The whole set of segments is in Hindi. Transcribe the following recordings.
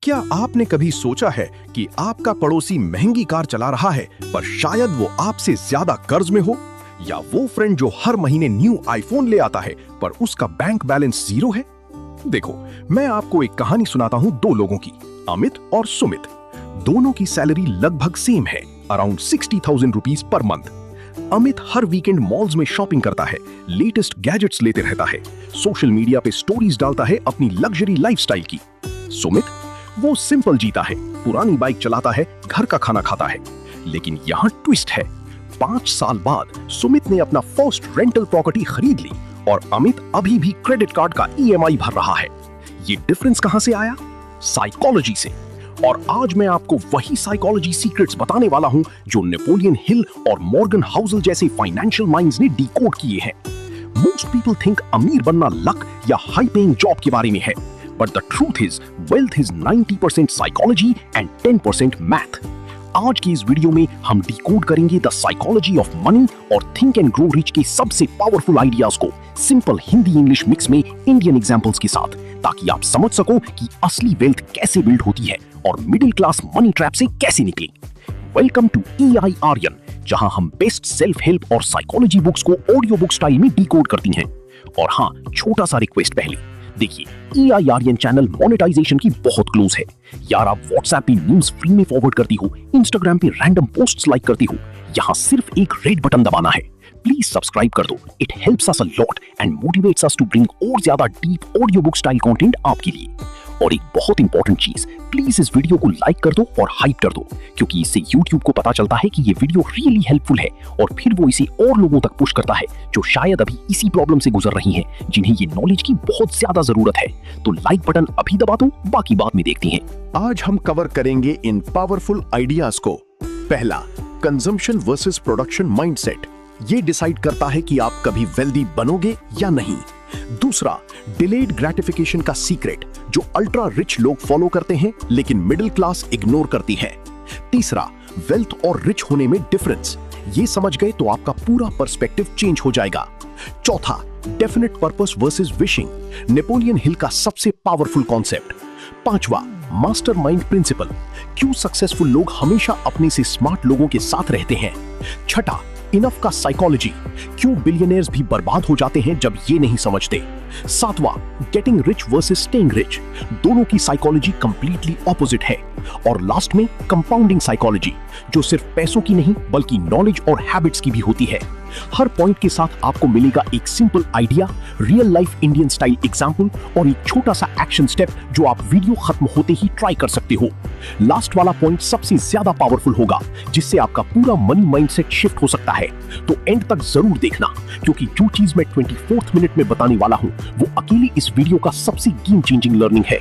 क्या आपने कभी सोचा है कि आपका पड़ोसी महंगी कार चला रहा है पर शायद वो आपसे ज्यादा कर्ज में हो, या वो फ्रेंड जो हर महीने न्यू आईफोन ले आता है पर उसका बैंक बैलेंस जीरो है? देखो, मैं आपको एक कहानी सुनाता हूँ दो लोगों की, अमित और सुमित। दोनों की सैलरी लगभग सेम है, around 60,000 rupees per month. Amit हर वीकेंड मॉल्स में शॉपिंग करता है, लेटेस्ट गैजेट्स लेते रहता है, सोशल मीडिया पे स्टोरीज डालता है अपनी लग्जरी लाइफस्टाइल की। सुमित वो सिंपल जीता है, पुरानी बाइक चलाता है, घर का खाना खाता है। लेकिन यहाँ ट्विस्ट है, 5 साल बाद सुमित ने अपना फर्स्ट रेंटल प्रॉपर्टी खरीद ली और अमित अभी भी क्रेडिट कार्ड का EMI भर रहा है। ये डिफरेंस कहां से आया? साइकोलॉजी से। और आज मैं आपको वही साइकोलॉजी सीक्रेट्स बताने वाला हूं जो नेपोलियन हिल और मॉर्गन हाउसल जैसे फाइनेंशियल माइंड्स ने डिकोड किए हैं। मोस्ट पीपल थिंक अमीर बनना लक या हाई पेइंग जॉब के बारे में है, but the truth is wealth is 90% psychology and 10% math। आज की इस वीडियो में हम डिकोड करेंगे द साइकोलॉजी ऑफ मनी और थिंक एंड ग्रो रिच के सबसे पावरफुल आइडियाज को सिंपल हिंदी इंग्लिश मिक्स में इंडियन एग्जांपल्स के साथ, ताकि आप समझ सको कि असली वेल्थ कैसे बिल्ड होती है और मिडिल क्लास मनी ट्रैप से कैसे निकले। वेलकम टू EI आर्यन, जहां हम बेस्ट सेल्फ हेल्प और साइकोलॉजी बुक्स को ऑडियो बुक स्टाइल में डिकोड करती हैं। और हाँ, छोटा सा रिक्वेस्ट पहले, देखिए EI आर्यन चैनल मोनेटाइजेशन की बहुत क्लोज है। यार, आप व्हाट्सएप पे न्यूज़ फ्री में फॉरवर्ड करती हो, इंस्टाग्राम पे रैंडम पोस्ट्स लाइक करती हो, यहाँ सिर्फ एक रेड बटन दबाना है। प्लीज सब्सक्राइब कर दो, it helps us a lot and motivates us to bring और ज्यादा deep audio book style content आपके लिए। और एक बहुत इंपॉर्टेंट चीज, प्लीज इस वीडियो को लाइक कर दो और हाइप कर दो, क्योंकि इससे YouTube को पता चलता है कि ये वीडियो रियली हेल्पफुल है और फिर वो इसे और लोगों तक पुश करता है जो शायद अभी इसी प्रॉब्लम से गुजर रही हैं, जिन्हें ये नॉलेज की बहुत ज्यादा जरूरत है। तो लाइक बटन अभी दबा दो, बाकी बाद में देखते हैं। आज हम कवर करेंगे इन पावरफुल आइडियाज को। पहला, कंजम्पशन वर्सेस प्रोडक्शन माइंडसेट। ये डिसाइड करता है कि आप कभी वेल्दी बनोगे या नहीं। दूसरा, डिलेड ग्रेटिफिकेशन का सीक्रेट, जो अल्ट्रा रिच लोग फॉलो करते हैं लेकिन मिडिल क्लास इग्नोर करती है। तीसरा, वेल्थ और रिच होने में डिफरेंस। ये समझ गए तो आपका पूरा पर्सपेक्टिव चेंज हो जाएगा। चौथा, definite purpose versus wishing, Napoleon Hill का सबसे पावरफुल कॉन्सेप्ट। पांचवा, मास्टरमाइंड प्रिंसिपल, क्यों सक्सेसफुल लोग हमेशा अपने से स्मार्ट लोगों के साथ रहते हैं। छठा, इनफ का साइकोलॉजी, क्यों बिलियनियर्स भी बर्बाद हो जाते हैं जब ये नहीं समझते। सातवां, getting rich versus staying rich, दोनों की साइकोलॉजी कंप्लीटली ऑपोजिट है। और लास्ट में, कंपाउंडिंग साइकोलॉजी, जो सिर्फ पैसों की नहीं बल्कि नॉलेज और हैबिट्स की भी होती है। हर पॉइंट के साथ आपको मिलेगा एक simple idea, real life Indian style example और एक छोटा सा एक्शन स्टेप जो आप वीडियो खत्म होते ही ट्राई कर सकते हो। लास्ट वाला पॉइंट सबसे ज्यादा पावरफुल होगा, जिससे आपका पूरा मनी माइंडसेट शिफ्ट हो सकता है। तो एंड तक जरूर देखना, क्योंकि जो चीज मैं 24th मिनट में बताने वाला हूँ वो अकेले इस वीडियो का सबसे गेम चेंजिंग लर्निंग है।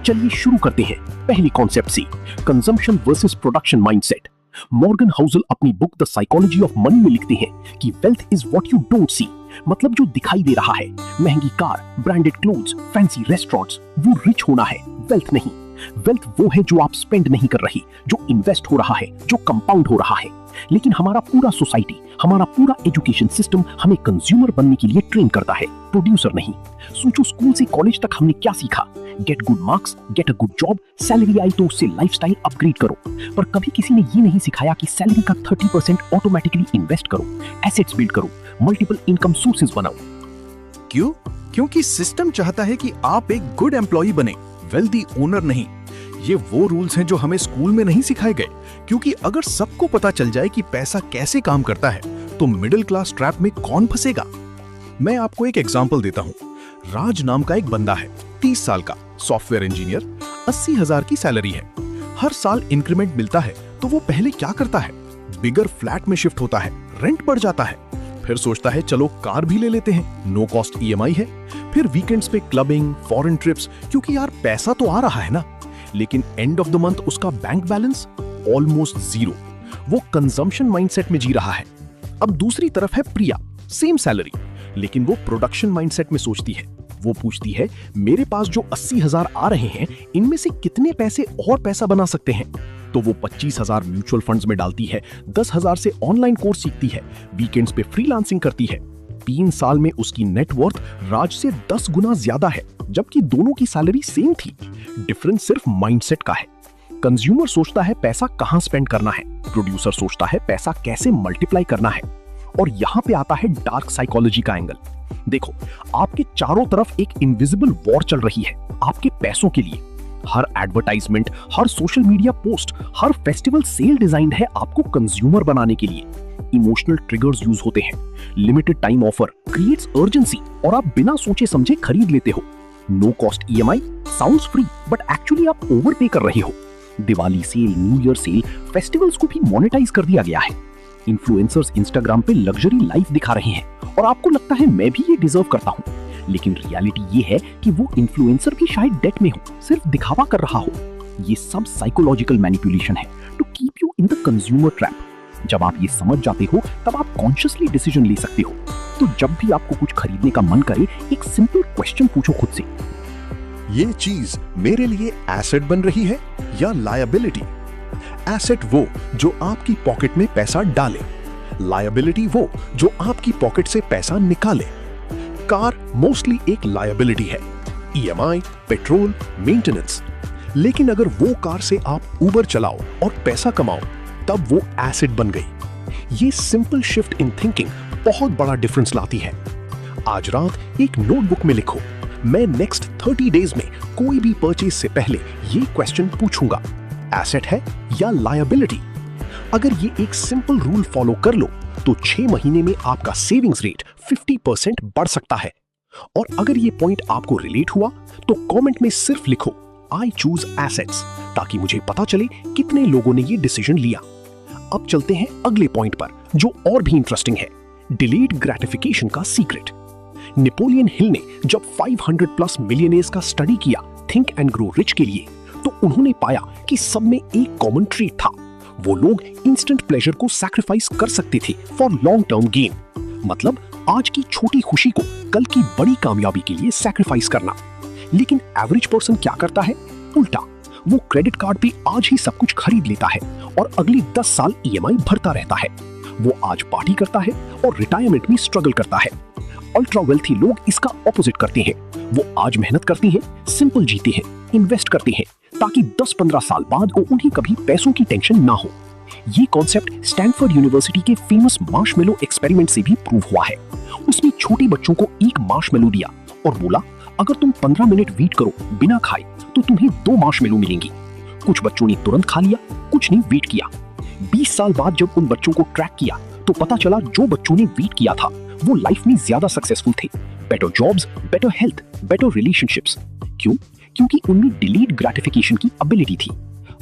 चलिए शुरू करते हैं पहले कॉन्सेप्ट से, consumption versus production mindset. Morgan Housel अपनी book the psychology of money में लिखते हैं कि wealth is what you don't see, मतलब जो दिखाई दे रहा है, महंगी car, branded clothes, fancy restaurants, वो रिच होना है, वेल्थ नहीं। वेल्थ वो है जो आप स्पेंड नहीं कर रही, जो इन्वेस्ट हो रहा है, जो कंपाउंड हो रहा है। लेकिन हमारा पूरा सोसाइटी, हमारा पूरा एजुकेशन सिस्टम हमें कंज्यूमर बनने के लिए ट्रेन करता है, प्रोड्यूसर नहीं। सोचो, स्कूल से कॉलेज तक हमने क्या सीखा? Get good marks, get a good job, salary आई तो उससे लाइफस्टाइल अपग्रेड करो। पर कभी किसी ने ये नहीं सिखाया कि सैलरी का 30% ऑटोमेटिकली इन्वेस्ट करो, एसेट्स बिल्ड करो, मल्टीपल इनकम सोर्सेज बनाओ। क्यों? क्योंकि सिस्टम चाहता है कि आप एक गुड एम्प्लॉय बने, वेल्दी ओनर नहीं। ये वो रूल्स हैं जो हमें स्कूल में नहीं सिखाए गए, क्योंकि अगर सबको पता चल जाए कि पैसा कैसे काम करता है तो मिडिल क्लास ट्रैप में कौन फंसेगा। मैं आपको एक एग्जांपल देता हूँ। राज नाम का एक बंदा है, 30 साल का, सॉफ्टवेयर इंजीनियर, 80,000 की सैलरी है। हर साल इंक्रीमेंट मिलता है तो वो पहले क्या करता है? बिगर फ्लैट में शिफ्ट होता है, रेंट बढ़ जाता है, फिर सोचता है चलो कार भी ले लेते हैं, नो कॉस्ट EMI है, फिर वीकेंड्स पे क्लबिंग, फॉरेन ट्रिप्स, क्योंकि यार पैसा तो आ रहा है ना। लेकिन एंड ऑफ द मंथ उसका बैंक बैलेंस ऑलमोस्ट जीरो। वो कंजम्पशन माइंडसेट में जी रहा है। अब दूसरी तरफ है प्रिया, सेम सैलरी, लेकिन वो प्रोडक्शन माइंडसेट में सोचती है। वो पूछती है, मेरे पास जो 80,000 आ रहे हैं, इनमें से कितने पैसे और पैसा बना सकते हैं? तो वो 25,000 म्यूचुअल फंड्स में डालती है, 10,000 से ऑनलाइन कोर्स सीखती है, वीकेंड्स पे फ्रीलांसिंग करती है। 3 साल में उसकी नेटवर्थ राज से 10 गुना ज्यादा है, जबकि दोनों की सैलरी सेम थी। डिफरेंस सिर्फ माइंडसेट का है। कंज्यूमर सोचता है पैसा कहां स्पेंड करना है, प्रोड्यूसर सोचता है पैसा कैसे मल्टीप्लाई करना है। और यहां पे आता है डार्क साइकोलॉजी का एंगल। देखो, आपके चारों तरफ एक इनविजिबल वॉर चल रही है आपके पैसों के लिए। हर एडवर्टाइजमेंट, हर सोशल मीडिया पोस्ट, हर फेस्टिवल सेल डिजाइन्ड है आपको कंज्यूमर बनाने के लिए। इमोशनल ट्रिगर्स यूज होते हैं, limited time offer creates urgency, और आप बिना सोचे समझे खरीद लेते हो। No cost EMI sounds free, but actually आप ओवरपे कर रहे हो। Diwali sale, new year sale, festivals को भी मोनेटाइज कर दिया गया है। इन्फ्लुएंसर्स इंस्टाग्राम पे लग्जरी लाइफ दिखा रहे हैं और आपको लगता है मैं भी ये डिजर्व करता हूँ, लेकिन रियलिटी ये है कि वो इन्फ्लुएंसर भी शायद डेट में हो, सिर्फ दिखावा कर रहा हो। ये सब साइकोलॉजिकल मैनिपुलेशन है to keep you in the consumer trap. जब आप ये समझ जाते हो तब आप कॉन्शियसली डिसीजन ले सकते हो। तो जब भी आपको कुछ खरीदने का मन करे, एक सिंपल क्वेश्चन पूछो खुद से, ये चीज मेरे लिए एसेट बन रही है या लायबिलिटी? एसेट वो जो आपकी पॉकेट में पैसा डाले, लायबिलिटी वो जो आपकी पॉकेट से पैसा निकाले। कार मोस्टली एक लायबिलिटी है, ईएमआई, पेट्रोल, मेंटेनेंस। लेकिन अगर वो कार से आप उबर चलाओ और पैसा कमाओ, तब वो एसेट बन गई। ये सिंपल शिफ्ट इन थिंकिंग बहुत बड़ा डिफरेंस लाती है। आज रात एक नोटबुक में लिखो, मैं नेक्स्ट 30 डेज में कोई भी परचेज से पहले ये क्वेश्चन पूछूंगा, एसेट है या लायबिलिटी? अगर ये एक सिंपल रूल फॉलो कर लो तो 6 महीने में आपका सेविंग्स रेट 50% बढ़ सकता है। और अगर ये पॉइंट आपको रिलेट हुआ तो कमेंट में सिर्फ लिखो आई चूज एसेट्स, ताकि मुझे पता चले कितने लोगों ने ये डिसीजन लिया। अब चलते हैं अगले पॉइंट पर, जो और भी इंटरेस्टिंग है, डिलेड ग्रेटिफिकेशन का सीक्रेट। नेपोलियन हिल ने जब 500 प्लस मिलियनेयर्स का स्टडी किया थिंक एंड ग्रो रिच के लिए, तो उन्होंने पाया कि सब में एक कॉमन ट्रेट था। वो लोग इंस्टेंट प्लेजर को सैक्रिफाइस कर सकते थे फॉर लॉन्ग टर्म गेन। मतलब आज की छोटी खुशी को कल की बड़ी कामयाबी के लिए सैक्रिफाइस करना। लेकिन एवरेज पर्सन क्या करता है? उल्टा, वो क्रेडिट कार्ड पे आज ही सब कुछ खरीद लेता है और अगले 10 साल ईएमआई भरता रहता है। वो आज पार्टी करता है और रिटायरमेंट में स्ट्रगल करता है। अल्ट्रा वेल्थी लोग इसका ऑपोजिट करते हैं। वो आज मेहनत करते हैं, सिंपल जीते हैं, इन्वेस्ट करते हैं, ताकि 10-15 साल बाद को उन्हें कभी पैसों की टेंशन ना हो। ये कॉन्सेप्ट स्टैनफोर्ड यूनिवर्सिटी के फेमस मार्शमेलो एक्सपेरिमेंट से भी प्रूव हुआ है। उसमें छोटे बच्चों को एक मार्शमेलो दिया और बोला, अगर तुम 15 मिनट वेट करो बिना खाए तो तुम्हें 2 मार्शमेलो मिलेंगी। कुछ बच्चों ने तुरंत खा लिया, कुछ ने वेट किया। 20 साल बाद जब उन बच्चों को ट्रैक किया तो पता चला जो बच्चों ने वेट किया था वो लाइफ में ज्यादा सक्सेसफुल थे। Better jobs, better health, better relationships. क्यों? क्योंकि उनमें डिलेड ग्रेटिफिकेशन की एबिलिटी थी।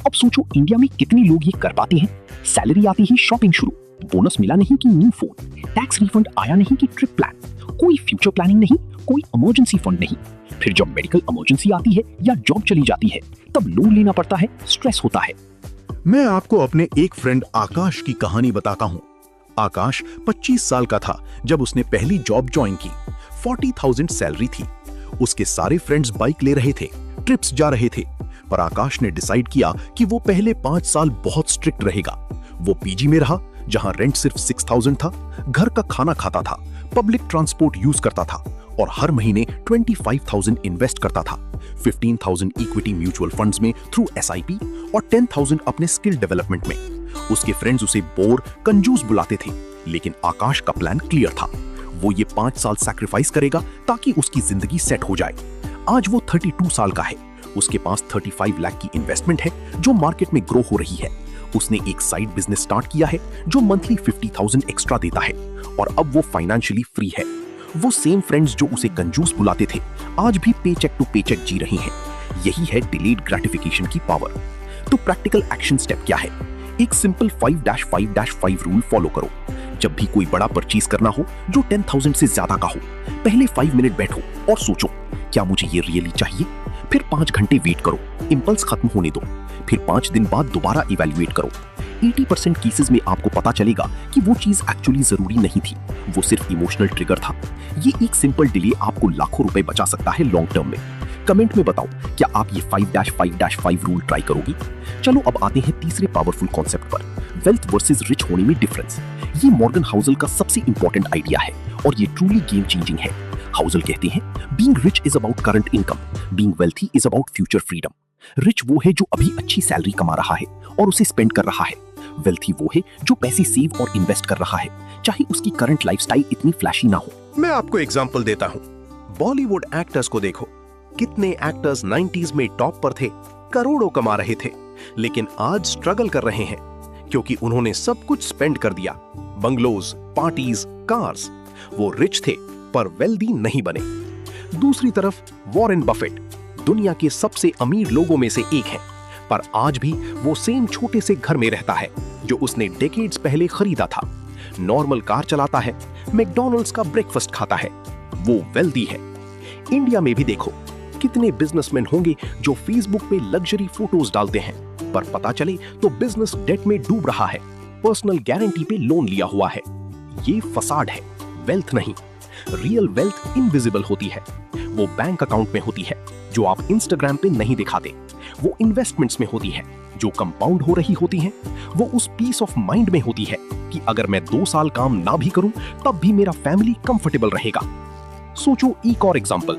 अब सोचो, इंडिया में कितने लोग ये कर पाते हैं? सैलरी आती ही शॉपिंग शुरू, बोनस मिला नहीं कि न्यू फोन, टैक्स रिफंड आया नहीं कि ट्रिप प्लान, कोई फ्यूचर प्लानिंग नहीं, कोई इमरजेंसी फंड नहीं। फिर जब मेडिकल इमरजेंसी आती है या जॉब चली जाती है, तब लोन लेना पड़ता है, स्ट्रेस होता है। मैं आपको अपने एक फ्रेंड आकाश की कहानी बताता हूँ। आकाश 25 साल का था जब उसने पहली जॉब ज्वाइन की। 40,000 सैलरी थी। उसके सारे फ्रेंड्स बाइक ले रहे थे, ट्रिप्स जा रहे थे, पर आकाश ने डिसाइड किया कि वो पहले 5 साल बहुत स्ट्रिक्ट रहेगा। वो पीजी में रहा, जहां रेंट सिर्फ 6,000 था, घर का खाना खाता था, पब्लिक ट्रांसपोर्ट यूज करता था और हर महीने 25,000 इन्वेस्ट करता था। 15,000 इक्विटी म्यूचुअल फंड्स में थ्रू SIP और 10,000 अपने स्किल डेवलपमेंट में। उसके फ्रेंड्स उसे बोर, कंजूस बुलाते थे, लेकिन आकाश का प्लान क्लियर था। वो ये 5 साल सैक्रिफाइस करेगा ताकि उसकी जिंदगी सेट हो जाए। आज वो 32 साल का है। उसके पास 35 लाख की इन्वेस्टमेंट है जो मार्केट में ग्रो हो रही है। उसने एक साइड बिजनेस स्टार्ट किया है जो मंथली 50,000 एक्स्ट्रा देता है और अब वो फाइनेंशियली फ्री है। वो सेम फ्रेंड्स जो उसे कंजूस बुलाते थे आज भी पेचेक टू पेचेक जी रहे हैं। यही है डिलेड ग्रेटिफिकेशन की पावर। तो प्रैक्टिकल एक्शन स्टेप क्या है? एक सिंपल 5-5-5 रूल फॉलो करो। जब भी कोई बड़ा परचेज करना हो जो 10,000 से ज्यादा का हो, पहले 5 मिनट बैठो और सोचो, क्या मुझे ये रियली चाहिए? फिर 5 घंटे वेट करो, इंपल्स खत्म होने दो। फिर 5 दिन बाद दोबारा इवैल्यूएट करो। 80% केसेस में आपको पता चलेगा कि वो चीज एक्चुअली जरूरी नहीं थी, वो सिर्फ इमोशनल ट्रिगर था। ये एक सिंपल डिले आपको लाखों रुपए बचा सकता है लॉन्ग टर्म में। कमेंट में बताओ, क्या आप ये 5-5-5 रूल ट्राई करोगी? चलो अब आते हैं तीसरे पावरफुल कॉन्सेप्ट पर, वेल्थ वर्सेस रिच होने में डिफरेंस। ये मॉर्गन हाउसल का सबसे इंपॉर्टेंट आइडिया है और ये ट्रूली गेम चेंजिंग है। हाउसल कहते हैं being rich is about current income, being wealthy is about future freedom. Rich वो है जो अभी अच्छी सैलरी कमा रहा है और उसे स्पेंड कर रहा है। वेल्थी वो है जो पैसे सेव और इन्वेस्ट कर रहा है, चाहे उसकी करंट लाइफस्टाइल इतनी फ्लैशी ना हो। मैं आपको एग्जांपल देता हूँ। बॉलीवुड एक्टर्स को देखो, कितने एक्टर्स 90s में टॉप पर थे, करोड़ों कमा रहे थे, लेकिन आज स्ट्रगल कर रहे हैं क्योंकि उन्होंने सब कुछ स्पेंड कर दिया। Bungalows, parties, cars. वो रिच थे पर वेल्दी नहीं बने। दूसरी तरफ वॉरेन बफेट दुनिया के सबसे अमीर लोगों में से एक है, पर आज भी वो सेम छोटे से घर में रहता है जो उसने डेकेड्स पहले खरीदा था। नॉर्मल कार चलाता है, मैकडॉनल्ड्स का ब्रेकफास्ट खाता है। वो वेल्दी है। इंडिया में भी देखो, कितने बिजनेसमैन होंगे जो फेसबुक पे लग्जरी फोटोज डालते हैं, पर पता चले तो बिजनेस डेट में डूब रहा है, पर्सनल गारंटी पे लोन लिया हुआ है। ये फसाड है, वेल्थ नहीं। रियल वेल्थ इनविजिबल होती है। वो बैंक अकाउंट में होती है जो आप इंस्टाग्राम पे नहीं दिखाते। वो इन्वेस्टमेंट्स में होती है जो कंपाउंड हो रही होती हैं। वो उस पीस ऑफ माइंड में होती है कि अगर मैं 2 साल काम ना भी करूं तब भी मेरा फैमिली कंफर्टेबल रहेगा। सोचो एक और एग्जांपल।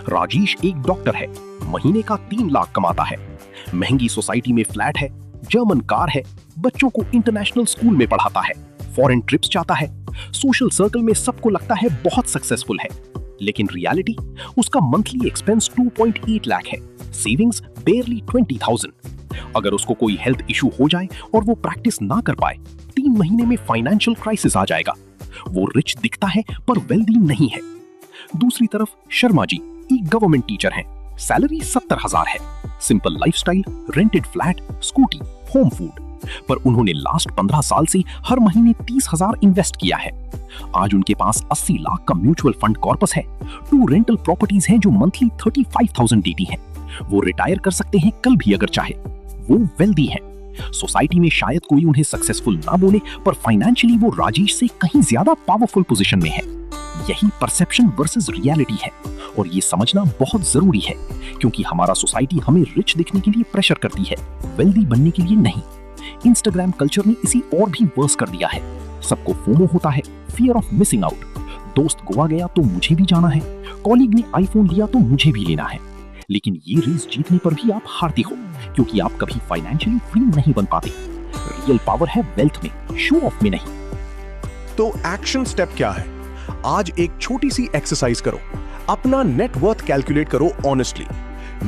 राजेश एक डॉक्टर है, महीने का 3 लाख कमाता है, महंगी सोसाइटी में फ्लैट है, जर्मन कार है, बच्चों को इंटरनेशनल स्कूल में पढ़ाता है, फॉरेन ट्रिप्स जाता है, सोशल सर्कल में सबको लगता है बहुत सक्सेसफुल है। लेकिन रियलिटी, उसका मंथली एक्सपेंस 2.8 लाख है, सेविंग्स बेयरली 20,000। अगर उसको कोई हेल्थ इशू हो जाए और वो प्रैक्टिस ना कर पाए, 3 महीने में फाइनेंशियल क्राइसिस आ जाएगा। वो रिच दिखता है पर वेल्दी नहीं है। दूसरी तरफ शर्मा जी एक गवर्नमेंट टीचर हैं, सैलरी 70,000 है, simple lifestyle, rented flat, scooty, home food, पर उन्होंने लास्ट 15 साल से हर महीने 30,000 इन्वेस्ट किया है। आज उनके पास 80 लाख का म्यूचुअल फंड कॉर्पस है, 2 रेंटल प्रॉपर्टीज हैं जो मंथली 35,000 देती हैं। वो रिटायर कर सकते हैं कल भी अगर चाहे। वो वेल्दी है। सोसाइटी में शायद कोई उन्हें सक्सेसफुल ना बोले, पर फाइनेंशियली वो राजेश से कहीं ज्यादा पावरफुल पोजीशन में है। यही परसेप्शन वर्सेस रियलिटी है और ये समझना बहुत जरूरी है, क्योंकि हमारा सोसाइटी हमें रिच दिखने के लिए प्रेशर करती है, वेल्दी बनने के लिए नहीं। इंस्टाग्राम कल्चर ने इसी और भी वर्स कर दिया है। सबको फोमो होता है, फियर ऑफ मिसिंग आउट। दोस्त गोवा गया तो मुझे भी जाना है, कॉलीग ने आईफोन लिया तो मुझे भी लेना है। लेकिन ये रेस जीतने पर भी आप हारते हो, क्योंकि आप कभी फाइनेंशियली फ्री नहीं बन पाते। रियल पावर है वेल्थ में, शो ऑफ में नहीं। तो एक्शन स्टेप क्या है? आज एक छोटी सी एक्सरसाइज करो। अपना नेट वर्थ कैलकुलेट करो ऑनेस्टली।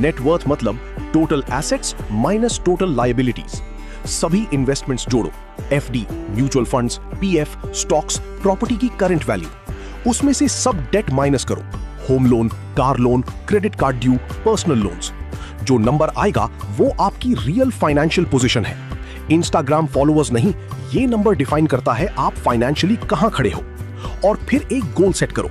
नेट वर्थ मतलब total assets minus total liabilities. सभी इन्वेस्टमेंट्स जोड़ो, FD, mutual funds, PF, stocks, property की करंट वैल्यू। उसमें से सब डेट माइनस करो, home loan, car loan, credit card due, personal loans. जो नंबर आएगा वो आपकी रियल फाइनेंशियल पोजीशन है। इंस्टाग्राम फॉलोअर्स नहीं, ये नंबर डिफाइन करता है आप फाइनेंशियली कहां खड़े हो। और फिर एक गोल सेट करो,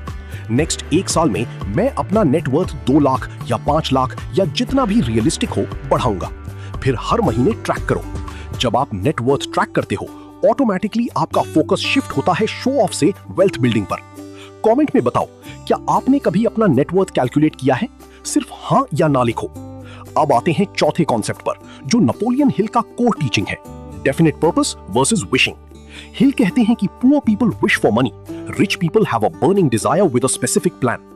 नेक्स्ट 1 साल में मैं अपना नेटवर्थ 2 लाख या 5 लाख या जितना भी रियलिस्टिक हो बढ़ाऊंगा। फिर हर महीने ट्रैक करो। जब आप नेटवर्थ ट्रैक करते हो, ऑटोमेटिकली आपका फोकस शिफ्ट होता है शो ऑफ से वेल्थ बिल्डिंग पर। कमेंट में बताओ, क्या आपने कभी अपना नेटवर्थ कैलकुलेट किया है? सिर्फ हाँ या ना लिखो। अब आते हैं चौथे कॉन्सेप्ट पर, जो नेपोलियन हिल का कोर टीचिंग है, डेफिनेट पर्पस वर्सेस विशिंग। हिल कहते हैं कि poor people wish for money, rich people have a burning desire with a specific plan.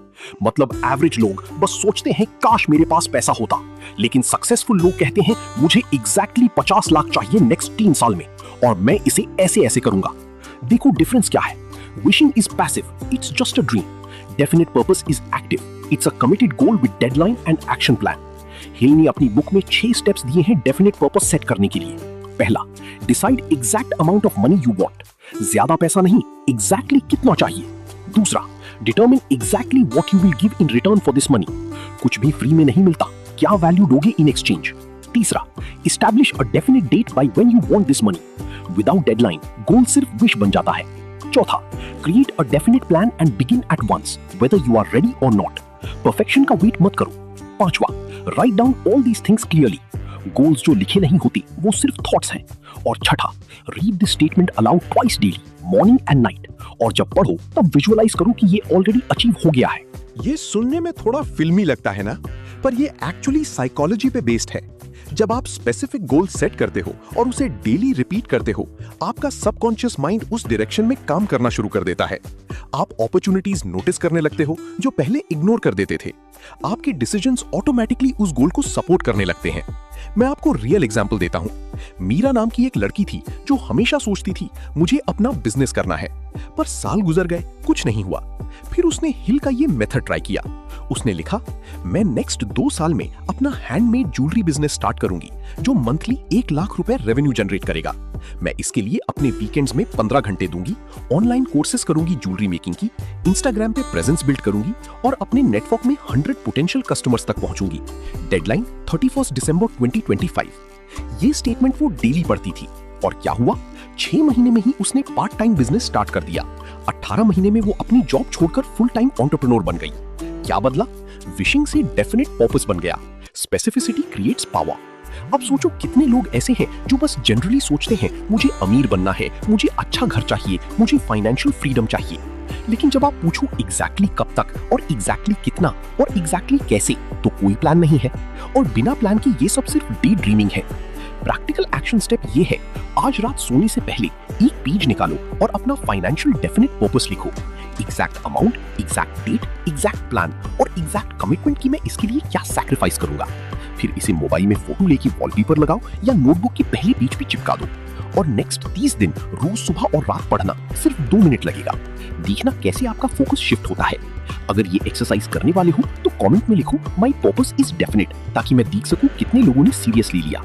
मतलब एवरेज लोग बस सोचते हैं काश मेरे पास पैसा होता, लेकिन सक्सेसफुल लोग कहते हैं मुझे एग्जैक्टली 50 लाख चाहिए नेक्स्ट 3 साल में और मैं इसे ऐसे ऐसे करूंगा। देखो डिफरेंस क्या है। Wishing is passive, it's just a dream. Definite purpose is active, it's a committed goal with deadline and action plan. Hill ने अपनी बुक में 6 स्टेप्स दिए हैं डेफिनेट पर्पस सेट करने के लिए। पहला, decide exact amount of money you want. ज्यादा पैसा नहीं, एग्जैक्टली कितना चाहिए। दूसरा, determine exactly what you will give in return for this money. कुछ भी फ्री में नहीं मिलता, क्या वैल्यू दोगे इन एक्सचेंज। तीसरा, establish a definite date by when you want this money. Without deadline goal सिर्फ विश बन जाता है। चौथा, create a definite plan and begin at once whether you are ready और नॉट। परफेक्शन का वेट मत करो। पांचवा, write down all these things clearly. Goals जो लिखे नहीं होते वो सिर्फ थॉट्स हैं। और छठा, read this statement allowed twice daily, morning and night. और जब पढ़ो तब विजुअलाइज करो कि ये ऑलरेडी अचीव हो गया है। ये सुनने में थोड़ा फिल्मी लगता है ना, पर ये एक्चुअली साइकोलॉजी पे बेस्ड है। जब आप स्पेसिफिक गोल सेट करते हो और उसे डेली रिपीट करते हो, आपका सबकॉन्शियस माइंड उस डायरेक्शन में काम करना शुरू कर देता है। आप अपॉर्चुनिटीज नोटिस करने लगते हो जो पहले इग्नोर कर देते थे। आपके डिसीजंस ऑटोमेटिकली उस गोल को सपोर्ट करने लगते हैं। मैं आपको रियल एग्जांपल देता हूं। मीरा नाम की एक लड़की थी जो हमेशा सोचती थी मुझे अपना बिजनेस करना है, पर साल गुजर गए, कुछ नहीं हुआ। फिर उसने हिल का ये मेथड ट्राई किया। उसने लिखा, मैं नेक्स्ट 2 साल में अपना हैंडमेड ज्वेलरी बिजनेस स्टार्ट करूंगी जो मंथली 1 लाख रुपए रेवेन्यू जनरेट करेगा। मैं इसके लिए अपने वीकेंड्स में 15 घंटे दूंगी, ऑनलाइन कोर्सेज करूंगी ज्वेलरी मेकिंग की, इंस्टाग्राम पे प्रेजेंस बिल्ड करूंगी और अपने नेटवर्क में 100 पोटेंशियल कस्टमर्स तक पहुंचूंगी। डेडलाइन 31 दिसंबर 2025। ये स्टेटमेंट वो डेली पढ़ती थी और क्या हुआ, 6 महीने में ही उसने पार्ट टाइम बिजनेस स्टार्ट कर दिया। 18 महीने में वो अपनी जॉब छोड़कर फुल टाइम एंटरप्रेन्योर बन गई। क्या बदला? विशिंग से डेफिनेट पर्पस बन गया। Specificity creates power. अब सोचो कितने लोग ऐसे हैं जो बस जनरली सोचते हैं मुझे अमीर बनना है, मुझे अच्छा घर चाहिए, मुझे फाइनेंशियल फ्रीडम चाहिए। लेकिन जब आप पूछो एग्जैक्टली कब तक और एग्जैक्टली कितना और एग्जैक्टली कैसे, तो कोई प्लान नहीं है। और बिना प्लान के ये सब सिर्फ डे ड्रीमिंग है। प्रैक्टिकल एक्शन स्टेप ये है, आज रात सोने से पहले एक पेज निकालो और अपना फाइनेंशियल डेफिनेट पर्पस लिखो। Exact amount, exact date, exact plan और एग्जैक्ट कमिटमेंट कि मैं इसके लिए क्या सैक्रिफाइस करूंगा। फिर इसे मोबाइल में फोटो लेके वॉलपेपर लगाओ या नोटबुक के पहले पेज पे चिपका दो। और नेक्स्ट 30 दिन रोज सुबह और रात पढ़ना, सिर्फ 2 मिनट लगेगा। देखना कैसे आपका फोकस शिफ्ट होता है। अगर ये एक्सरसाइज करने वाले हो तो कमेंट में लिखो माय पर्पस इज डेफिनेट, ताकि मैं देख सकूं कितने लोगों ने सीरियसली लिया।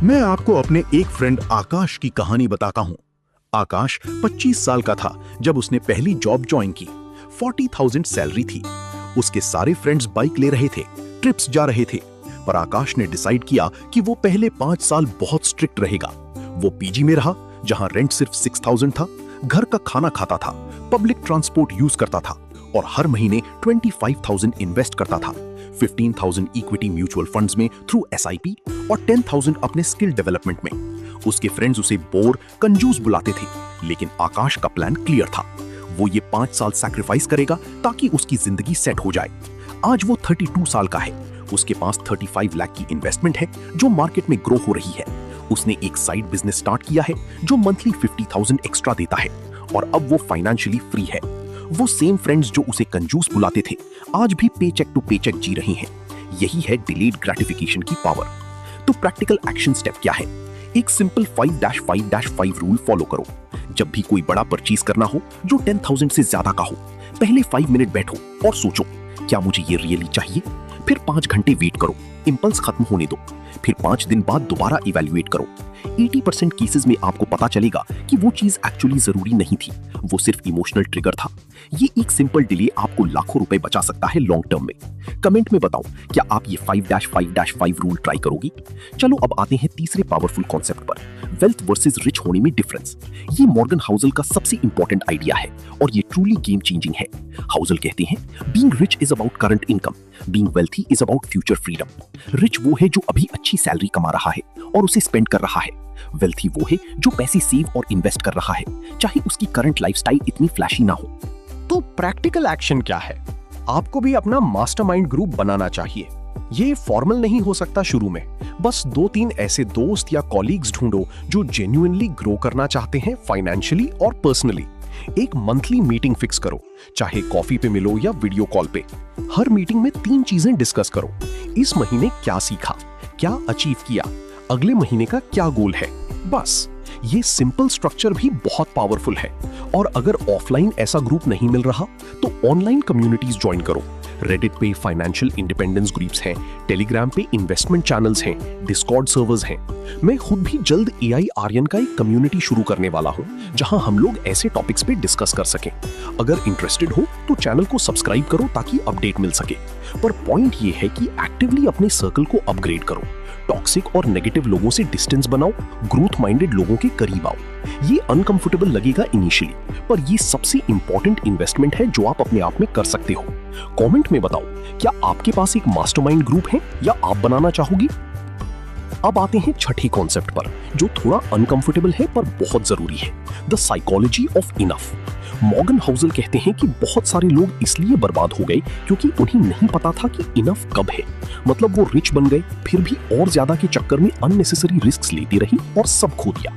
मैं आपको अपने एक फ्रेंड आकाश की कहानी बताता हूँ। आकाश 25 साल का था जब उसने पहली जॉब ज्वाइन की। 40,000 सैलरी थी। उसके सारे फ्रेंड्स बाइक ले रहे थे, ट्रिप्स जा रहे थे, पर आकाश ने डिसाइड किया कि वो पहले 5 साल बहुत स्ट्रिक्ट रहेगा। वो पीजी में रहा जहां रेंट सिर्फ 6,000 था, घर का खाना खाता था, पब्लिक ट्रांसपोर्ट यूज करता था और हर महीने 25,000 इन्वेस्ट करता था। 15,000 इक्विटी म्यूचुअल फंड्स में थ्रू SIP और 10,000 अपने स्किल डेवलपमेंट में। उसके फ्रेंड्स उसे बोर, कंजूस बुलाते थे, लेकिन आकाश का प्लान क्लियर था। वो ये 5 साल सैक्रिफाइस करेगा ताकि उसकी जिंदगी सेट हो जाए। आज वो 32 साल का है। उसके पास 35 लाख की इन्वेस्टमेंट है जो मार्केट में ग्रो हो रही है। उसने एक साइड बिजनेस स्टार्ट किया है जो मंथली 50,000 एक्स्ट्रा देता है और अब वो फाइनेंशियली फ्री है। वो सेम फ्रेंड्स जो उसे कंजूस बुलाते थे आज भी पेचेक टू पेचेक जी रही हैं। यही है डिलेड ग्रेटिफिकेशन की पावर। तो प्रैक्टिकल एक्शन स्टेप क्या है? एक सिंपल 5-5-5 रूल फॉलो करो। जब भी कोई बड़ा परचेज करना हो जो 10,000 से ज्यादा का हो, पहले 5 मिनट बैठो और सोचो क्या मुझे ये रियली चाहिए। फिर 5 घंटे वेट करो, इंपल्स खत्म होने दो। फिर 5 दिन बाद दोबारा इवैल्यूएट करो। 80% केसेस में आपको पता चलेगा कि वो चीज एक्चुअली जरूरी नहीं थी, वो सिर्फ इमोशनल ट्रिगर था। ये एक सिंपल डिले आपको लाखों रुपए बचा सकता है लॉन्ग टर्म में। कमेंट में बताओ क्या आप ये 5-5-5 रूल ट्राई करोगी। चलो अब आते हैं तीसरे पावरफुल कॉन्सेप्ट पर, वेल्थ वर्सेस रिच होने में डिफरेंस। ये मॉर्गन हाउसल का सबसे इंपॉर्टेंट आइडिया है और ये ट्रूली गेम चेंजिंग है। हाउसल कहते हैं being rich is about current income, being wealthy is about future freedom. Rich वो है जो अभी अच्छी सैलरी कमा रहा है और उसे स्पेंड कर रहा है। वेल्थी वो है जो पैसे सेव और इन्वेस्ट कर रहा है, चाहे उसकी करंट लाइफस्टाइल इतनी फ्लैशी ना हो। तो प्रैक्टिकल एक्शन क्या है? आपको भी अपना मास्टरमाइंड ग्रुप बनाना चाहिए। ये फॉर्मल नहीं हो सकता शुरू में, बस 2-3 ऐसे दोस्त या कॉलीग्स ढूंढो जो जेन्युइनली ग्रो करना चाहते हैं फाइनेंशियली और पर्सनली। एक मंथली मीटिंग फिक्स करो, चाहे कॉफी पे मिलो या वीडियो कॉल पे। हर मीटिंग में 3 चीजें डिस्कस करो। इस महीने क्या सीखा, क्या अचीव किया, अगले महीने का क्या गोल है। बस ये सिंपल स्ट्रक्चर भी बहुत पावरफुल है। और अगर ऑफलाइन ऐसा ग्रुप नहीं मिल रहा तो ऑनलाइन कम्युनिटीज ज्वाइन करो। रेडिट पे फाइनेंशियल इंडिपेंडेंस ग्रुप्स हैं, टेलीग्राम पे इन्वेस्टमेंट चैनल्स हैं, डिस्कॉर्ड सर्वर्स हैं। मैं खुद भी जल्द AI आर्यन का एक कम्युनिटी शुरू करने वाला हूं जहां हम लोग ऐसे टॉपिक्स पे डिस्कस कर सकें। अगर इंटरेस्टेड हो तो चैनल को सब्सक्राइब करो ताकि अपडेट मिल सके। पर पॉइंट ये है कि एक्टिवली अपने सर्कल को अपग्रेड करो। टॉक्सिक और नेगेटिव लोगों से डिस्टेंस बनाओ, ग्रोथ माइंडेड लोगों के करीब आओ। ये अनकंफर्टेबल लगेगा इनिशियली, पर ये सबसे इंपॉर्टेंट इन्वेस्टमेंट है जो आप अपने आप में कर सकते हो। कमेंट में बताओ क्या आपके पास एक मास्टरमाइंड ग्रुप है या आप बनाना चाहोगी। अब आते हैं छठे कॉन्सेप्ट पर जो थोड़ा अनकंफर्टेबल है पर बहुत जरूरी है, the psychology of enough. Morgan Housel कहते हैं कि बहुत सारे लोग इसलिए बर्बाद हो गए क्योंकि उन्हें नहीं पता था कि इनफ कब है। मतलब वो रिच बन गए फिर भी और ज्यादा के चक्कर में अननेसेसरी रिस्क लेती रही और सब खो दिया।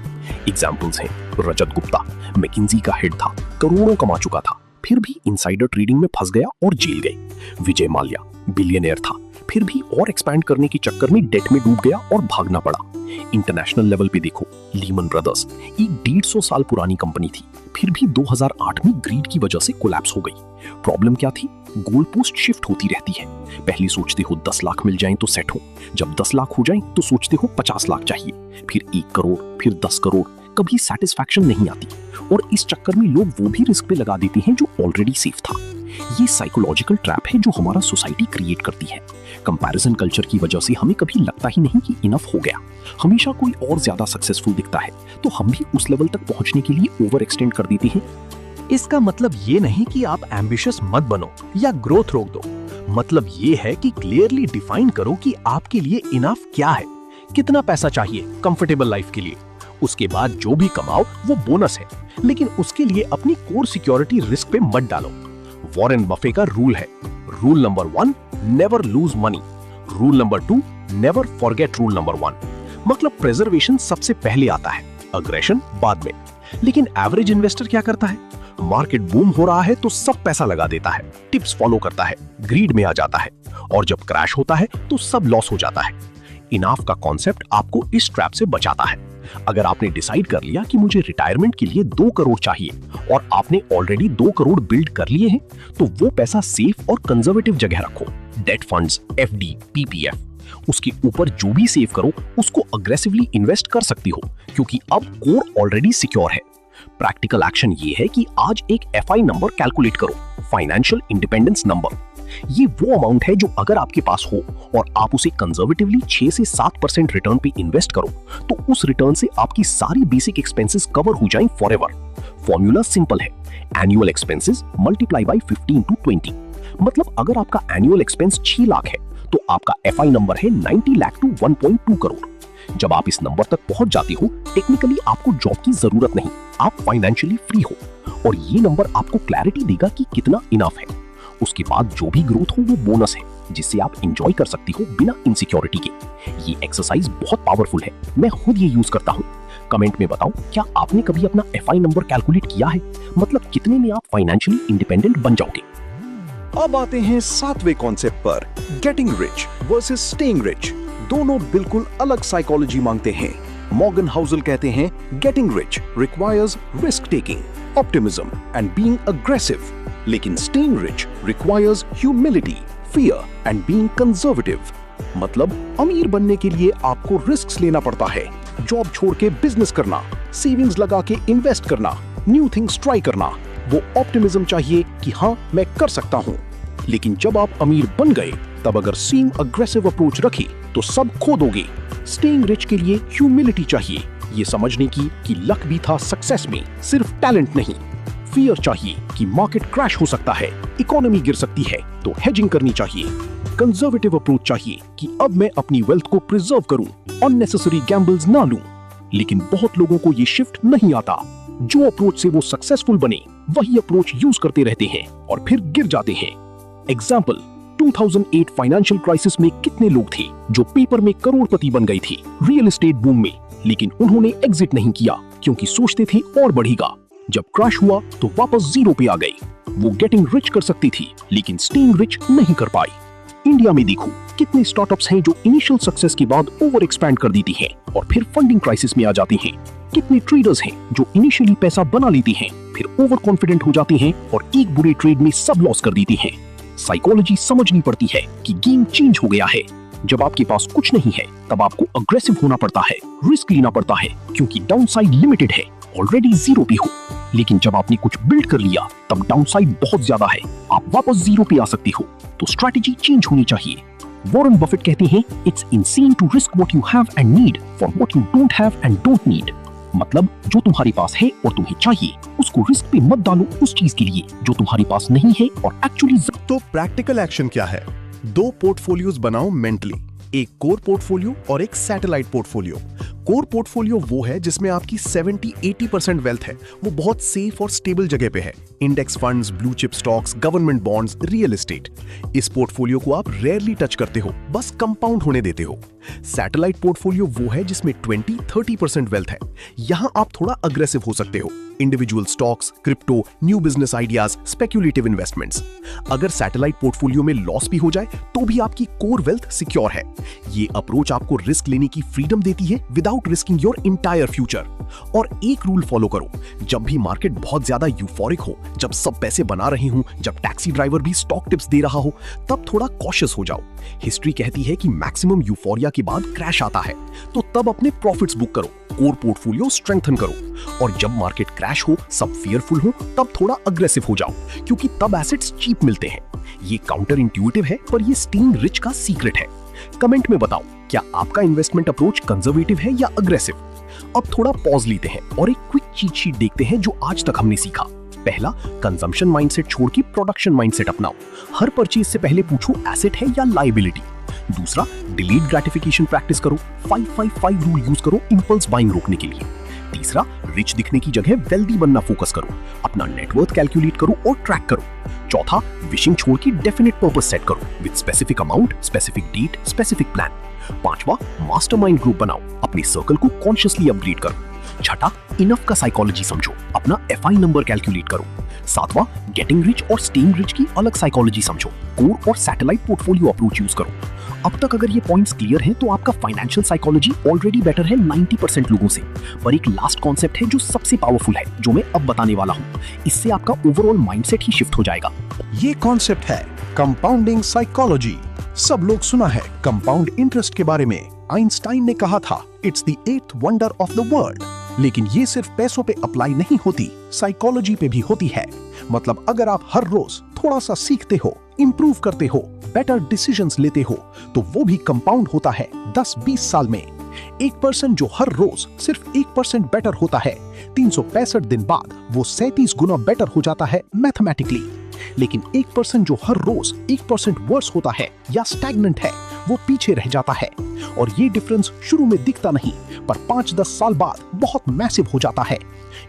एग्जाम्पल्स हैं, रजत गुप्ता मैकिंजी का हेड था, करोड़ों कमा चुका था, फिर भी इनसाइडर ट्रेडिंग में फंस गया और जेल गए। विजय माल्या बिलियनियर था, फिर भी और एक्सपैंड करने के चक्कर में डेट में डूब गया और भागना पड़ा। इंटरनेशनल लेवल पे देखो, लीमन ब्रदर्स एक 150 साल पुरानी कंपनी थी, फिर भी 2008 में ग्रीड की वजह से कोलैप्स हो गई। प्रॉब्लम क्या थी? गोल पोस्ट शिफ्ट होती रहती है। पहले सोचते हो 10 लाख मिल जाएं तो सेट हो, जब 10 लाख हो जाएं तो सोचते हो 50 लाख चाहिए, फिर 1 करोड़, फिर 10 करोड़, कभी सेटिस्फैक्शन नहीं आती और इस चक्कर में लोग वो भी रिस्क पे लगा देते हैं जो ऑलरेडी सेफ था। ये साइकोलॉजिकल ट्रैप है जो हमारा सोसाइटी क्रिएट करती है। कंपैरिजन कल्चर की वजह से हमें कभी लगता ही नहीं कि इनफ हो गया। हमेशा कोई और ज्यादा सक्सेसफुल दिखता है तो हम भी उस लेवल तक पहुंचने के लिए ओवर एक्सटेंड कर देते हैं। इसका मतलब ये नहीं कि आप एम्बिशियस मत बनो या ग्रोथ रोक दो। मतलब ये है कि क्लियरली डिफाइन करो कि आपके लिए इनफ क्या है, कितना पैसा चाहिए कंफर्टेबल लाइफ के लिए। उसके बाद जो भी कमाओ वो बोनस है, लेकिन उसके लिए अपनी कोर सिक्योरिटी रिस्क पे मत डालो। वॉरेन बफे का रूल है, rule number 1 never lose money, rule number 2 never forget rule number 1। मतलब प्रेजर्वेशन सबसे पहले आता है, अग्रेशन बाद में। लेकिन एवरेज इन्वेस्टर क्या करता है? मार्केट बूम हो रहा है तो सब पैसा लगा देता है, टिप्स फॉलो करता है, ग्रीड में आ जाता है, और जब क्रैश होता है तो सब लॉस हो जाता है। इनाफ का कॉन्सेप्ट आपको इस ट्रैप से बचाता है। अगर आपने डिसाइड कर लिया कि मुझे रिटायरमेंट के लिए 2 करोड़ चाहिए और आपने ऑलरेडी 2 करोड़ बिल्ड कर लिए हैं, तो वो पैसा सेफ और कंजर्वेटिव जगह रखो, डेट फंड्स, एफडी, पीपीएफ। उसके ऊपर जो भी सेव करो उसको अग्रेसिवली इन्वेस्ट कर सकती हो क्योंकि अब कोर ऑलरेडी सिक्योर है। प्रैक्टिकल एक्शन ये है कि आज एक एफआई नंबर कैलकुलेट करो, फाइनेंशियल इंडिपेंडेंस नंबर। ये वो अमाउंट है जो अगर आपके पास हो और आप उसे कंजर्वेटिवली 6 से 7% रिटर्न पे इन्वेस्ट करो तो उस रिटर्न से आपकी सारी बेसिक एक्सपेंसेस कवर हो जाएं फॉरएवर। फॉर्मूला सिंपल है, annual expenses multiply by 15 to 20। मतलब अगर आपका एनुअल एक्सपेंस 6 लाख है तो आपका एफआई नंबर है 90 लाख टू 1.2 करोड़। जब आप इस नंबर तक पहुंच जाते हो, टेक्निकली आपको जॉब की जरूरत नहीं, आप फाइनेंशियली फ्री हो और ये नंबर आपको क्लैरिटी देगा कि कितना इनफ है। उसके बाद जो भी ग्रोथ हो वो बोनस है जिससे आप एंजॉय कर सकती हो बिना इनसिक्योरिटी के। ये एक्सरसाइज बहुत पावरफुल है, मैं खुद ये यूज करता हूँ। कमेंट में बताओ, क्या आपने कभी अपना एफआई नंबर कैलकुलेट किया है? मतलब कितने में आप फाइनेंशियली इंडिपेंडेंट बन जाओगे। अब आते हैं 7वें कॉन्सेप्ट पर, getting rich versus staying rich. दोनों बिल्कुल अलग साइकोलॉजी मांगते हैं। मॉर्गन हाउसल कहते हैं getting rich requires risk taking, optimism and being aggressive, लेकिन staying rich requires humility, fear and being conservative. मतलब अमीर बनने के लिए आपको रिस्क लेना पड़ता है, जॉब छोड़ के बिजनेस करना, सेविंग्स लगा के इन्वेस्ट करना, न्यू थिंग्स ट्राई करना। वो ऑप्टिमिज्म चाहिए कि हाँ मैं कर सकता हूँ। लेकिन जब आप अमीर बन गए तब अगर सेम अग्रेसिव अप्रोच रखी तो सब खो दोगे। स्टेइंग रिच के लिए ह्यूमिलिटी चाहिए, ये समझने की कि लक भी था सक्सेस में, सिर्फ टैलेंट नहीं। फियर चाहिए कि मार्केट क्रैश हो सकता है, इकोनॉमी गिर सकती है, तो हेजिंग करनी चाहिए। कंजर्वेटिव अप्रोच चाहिए कि अब मैं अपनी वेल्थ को प्रिजर्व करूं, अननेसेसरी गैम्बल्स ना लूं। लेकिन बहुत लोगों को ये शिफ्ट नहीं आता। जो अप्रोच से वो सक्सेसफुल बने वही अप्रोच यूज करते रहते हैं और फिर गिर जाते हैं। एग्जाम्पल, 2008 फाइनेंशियल क्राइसिस में कितने लोग थे जो पेपर में करोड़पति बन गए थे रियल एस्टेट बूम में, लेकिन उन्होंने एग्जिट नहीं किया क्योंकि सोचते थे और बढ़ेगा। जब क्रैश हुआ तो वापस जीरो पे आ गए। वो गेटिंग रिच कर सकती थी लेकिन स्टेइंग रिच नहीं कर पाई। इंडिया में देखो कितने स्टार्टअप्स हैं जो इनिशियल सक्सेस के बाद ओवर एक्सपैंड कर देती हैं और फिर फंडिंग क्राइसिस में आ जाती हैं। कितने ट्रेडर्स हैं जो इनिशियली पैसा बना लेती हैं, फिर ओवर कॉन्फिडेंट हो जाती हैं और एक बुरे ट्रेड में सब लॉस कर देती हैं। साइकोलॉजी समझनी पड़ती है कि गेम चेंज हो गया है। जब आपके पास कुछ नहीं है तब आपको अग्रेसिव होना पड़ता है, रिस्क लेना पड़ता है क्योंकि डाउनसाइड लिमिटेड है, ऑलरेडी जीरो पे हो। लेकिन जब आपने कुछ बिल्ड कर लिया तब डाउनसाइड बहुत ज्यादा है, आप वापस जीरो पे आ सकते हो। तो स्ट्रैटेजी चेंज होनी चाहिए। वॉरेन बफेट कहते हैं, it's insane to risk what you have and need for what you don't have and don't need. मतलब जो तुम्हारे पास है और तुम्हें चाहिए उसको रिस्क पे मत डालो उस चीज के लिए जो तुम्हारे पास नहीं है और एक्चुअली। तो प्रैक्टिकल एक्शन क्या है? 2 पोर्टफोलियोज बनाओ मेंटली, एक कोर पोर्टफोलियो और एक सैटेलाइट पोर्टफोलियो। कोर पोर्टफोलियो वो है जिसमें आपकी 70-80% वेल्थ है, वो बहुत सेफ और स्टेबल जगह पे है। Index funds, blue chip stocks, government bonds, real estate. इस पोर्टफोलियो को आप रेयरली टच करते हो, बस कंपाउंड होने देते हो। सैटेलाइट पोर्टफोलियो वो है जिसमें 20-30% वेल्थ है। यहां आप थोड़ा अग्रेसिव हो सकते हो। Individual stocks, crypto, new business ideas, speculative investments. अगर सैटेलाइट पोर्टफोलियो में लॉस भी हो जाए तो भी आपकी कोर वेल्थ सिक्योर है। ये अप्रोच आपको रिस्क लेने की फ्रीडम देती है without risking your entire future. और एक रूल फॉलो करो, जब भी मार्केट बहुत ज्यादा यूफोरिक हो, जब सब पैसे बना रहे हो, जब टैक्सी ड्राइवर भी स्टॉक टिप्स दे रहा हो, तब थोड़ा कॉशियस हो जाओ। हिस्ट्री कहती है कि मैक्सिमम यूफोरिया के बाद क्रैश आता है, तो तब अपने प्रॉफिट्स बुक करो, कोर पोर्टफोलियो स्ट्रेंथन करो। और जब मार्केट क्रैश हो, सब फियरफुल हो, तब थोड़ा अग्रेसिव हो जाओ, क्योंकि तब एसेट्स चीप मिलते हैं। ये काउंटर इंट्यूटिव है, पर ये स्टीइंग रिच का सीक्रेट है। कमेंट में बताओ, क्या आपका इन्वेस्टमेंट अप्रोच कंजर्वेटिव है या अग्रेसिव? अब थोड़ा पॉज लेते हैं और एक क्विक चीट शीट देखते हैं जो आज तक हमने सीखा। पहला, कंजम्पशन माइंडसेट छोड़ के प्रोडक्शन माइंडसेट अपनाओ। हर परचेज से पहले पूछो एसेट है या लायबिलिटी। दूसरा, डिलीट ग्रेटिफिकेशन प्रैक्टिस करो। 5-5-5 रूल यूज करो इंपल्स बाइंग रोकने के लिए। तीसरा, रिच दिखने की जगह वेल्दी बनना फोकस करो। अपना नेटवर्थ कैलकुलेट करो और ट्रैक करो। चौथा, विशिंग छोड़ के डेफिनेट पर्पस सेट करो with specific amount, specific date, specific plan. पांचवा, मास्टरमाइंड ग्रुप बनाओ, अपने सर्कल को कॉन्शियसली अपग्रेड करो। छठा, इनफ का साइकोलॉजी समझो, अपना एफआई नंबर कैलकुलेट करो। सातवां, गेटिंग रिच और स्टेइंग रिच की अलग साइकोलॉजी समझो, कोर और सैटेलाइट पोर्टफोलियो अप्रोच यूज करो। अब तक अगर ये पॉइंट्स क्लियर हैं तो आपका फाइनेंशियल साइकोलॉजी ऑलरेडी बेटर है 90% लोगों से। पर एक लास्ट कॉन्सेप्ट है जो सबसे पावरफुल है, जो मैं अब बताने वाला हूँ। इससे आपका ओवरऑल माइंडसेट ही शिफ्ट हो जाएगा। ये कॉन्सेप्ट है कंपाउंडिंग साइकोलॉजी। सब लोग सुना है कंपाउंड इंटरेस्ट के बारे में। आइंस्टाइन ने कहा था, it's the 8th wonder of the world. लेकिन ये सिर्फ पैसों पे अप्लाई नहीं होती, साइकोलॉजी पे भी होती है। मतलब अगर आप हर रोज थोड़ा सा सीखते हो, इंप्रूव करते हो, बेटर डिसीजंस लेते हो, तो वो भी कंपाउंड होता है 10-20 साल में। 1% जो हर रोज सिर्फ 1% बेटर होता है, 365 दिन बाद वो 37 गुना बेटर हो जाता है मैथमेटिकली। लेकिन 1% जो हर रोज 1% वर्स होता है या स्टैग्नेंट है, वो पीछे रह जाता है। और ये डिफरेंस शुरू में दिखता नहीं, पर 5-10 साल बाद बहुत मैसिव हो जाता है।